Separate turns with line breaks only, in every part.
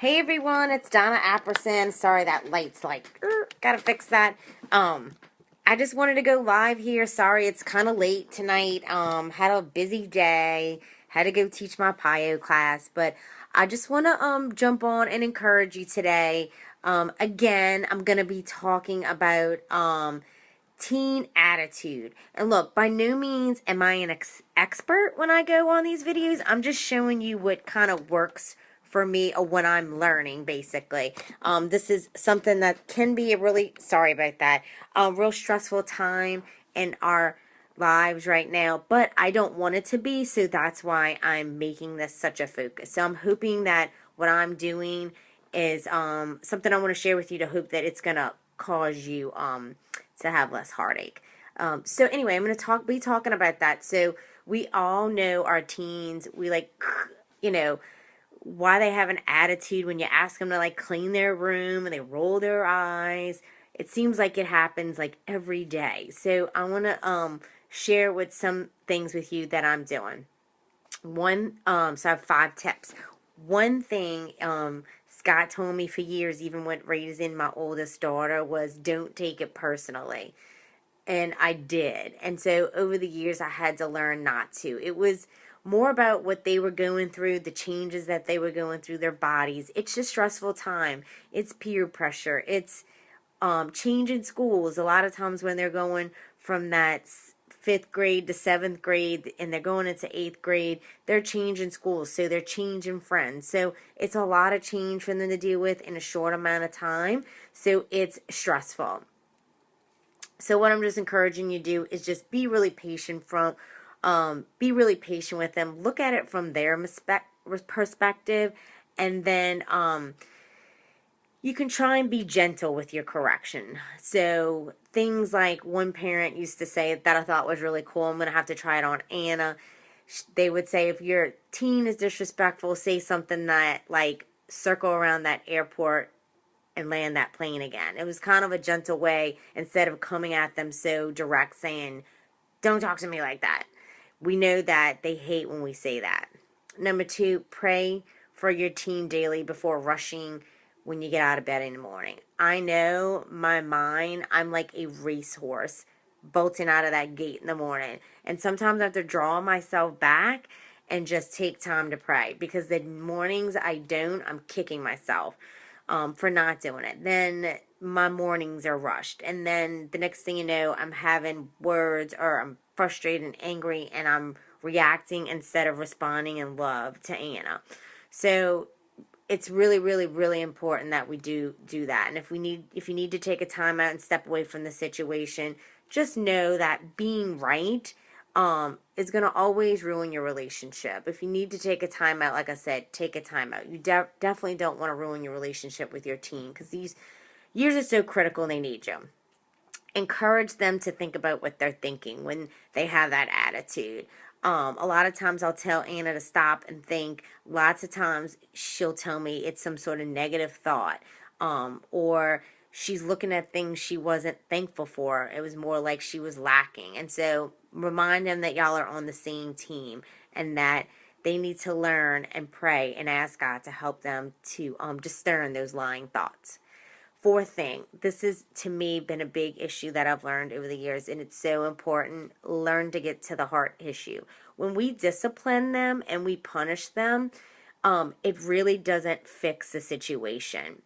Hey everyone, it's Donna Apperson. Sorry that light's like, gotta fix that. I just wanted to go live here. Sorry it's kind of late tonight. Had a busy day. Had to go teach my PIO class, but I just want to jump on and encourage you today. Again, I'm gonna be talking about teen attitude. And look, by no means am I an expert when I go on these videos. I'm just showing you what kind of works for me or when I'm learning, basically. This is something that can be a really, sorry about that, real stressful time in our lives right now, but I don't want it to be, so that's why I'm making this such a focus. So I'm hoping that what I'm doing is something I want to share with you to hope that it's going to cause you to have less heartache. So anyway, I'm going to be talking about that. So we all know our teens, we like, why they have an attitude when you ask them to like clean their room and they roll their eyes. It seems like it happens like every day. So I want to share with some things with you that I'm doing. So I have 5 tips. One thing Scott told me for years, even when raising my oldest daughter, was don't take it personally. And I did. And so over the years, I had to learn not to. It was more about what they were going through, the changes that they were going through their bodies. It's just stressful time. It's peer pressure. It's changing schools. A lot of times when they're going from that 5th grade to 7th grade and they're going into 8th grade, they're changing schools. So they're changing friends. So it's a lot of change for them to deal with in a short amount of time. So it's stressful. So what I'm just encouraging you to do is just be really patient with them. Look at it from their perspective, and then you can try and be gentle with your correction. So things like one parent used to say that I thought was really cool. I'm going to have to try it on Anna. They would say if your teen is disrespectful, say something that like circle around that airport and land that plane again. It was kind of a gentle way instead of coming at them so direct saying, don't talk to me like that. We know that they hate when we say that. Number 2, pray for your teen daily before rushing when you get out of bed in the morning. I know my mind, I'm like a racehorse bolting out of that gate in the morning. And sometimes I have to draw myself back and just take time to pray, because the mornings I don't, I'm kicking myself for not doing it. Then my mornings are rushed. And then the next thing you know, I'm having words, or I'm frustrated and angry, and I'm reacting instead of responding in love to Anna. So it's really, really, really important that we do that. And if you need to take a time out and step away from the situation, just know that being right is going to always ruin your relationship. If you need to take a time out, like I said, take a time out. You definitely don't want to ruin your relationship with your teen, because these years are so critical and they need you. Encourage them to think about what they're thinking when they have that attitude. A lot of times I'll tell Anna to stop and think. Lots of times she'll tell me it's some sort of negative thought, or she's looking at things she wasn't thankful for. It was more like she was lacking. And so remind them that y'all are on the same team, and that they need to learn and pray and ask God to help them to discern those lying thoughts. 4th thing, this is to me been a big issue that I've learned over the years, and it's so important. Learn to get to the heart issue. When we discipline them and we punish them, it really doesn't fix the situation.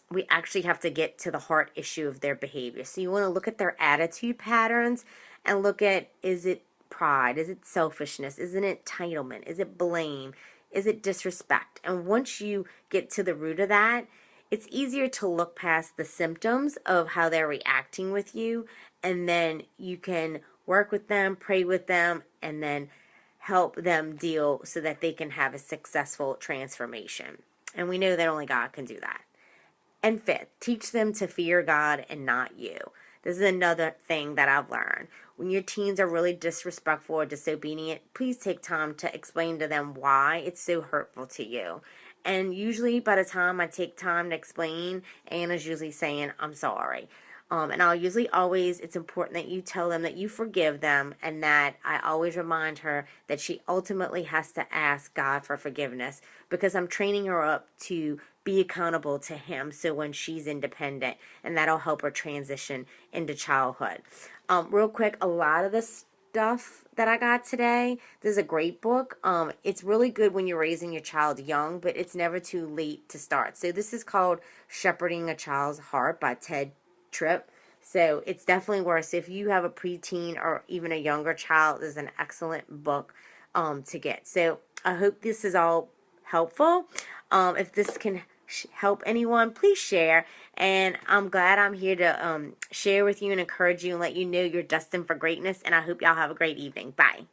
We actually have to get to the heart issue of their behavior. So you want to look at their attitude patterns and look at, is it pride? Is it selfishness? Is it entitlement? Is it blame? Is it disrespect? And once you get to the root of that, it's easier to look past the symptoms of how they're reacting with you, and then you can work with them, pray with them, and then help them deal so that they can have a successful transformation. And we know that only God can do that. And 5th, teach them to fear God and not you. This is another thing that I've learned. When your teens are really disrespectful or disobedient, please take time to explain to them why it's so hurtful to you. And usually by the time I take time to explain, Anna's usually saying, I'm sorry. And I'll usually always, it's important that you tell them that you forgive them, and that I always remind her that she ultimately has to ask God for forgiveness, because I'm training her up to be accountable to Him so when she's independent, and that'll help her transition into childhood. Real quick, a lot of the stuff that I got today, this is a great book. It's really good when you're raising your child young, but it's never too late to start. So this is called Shepherding a Child's Heart by Ted Tripp. So it's definitely worth it. If you have a preteen or even a younger child, this is an excellent book to get. So I hope this is all helpful. If this can help anyone, please share. And I'm glad I'm here to share with you and encourage you and let you know you're destined for greatness. And I hope y'all have a great evening. Bye.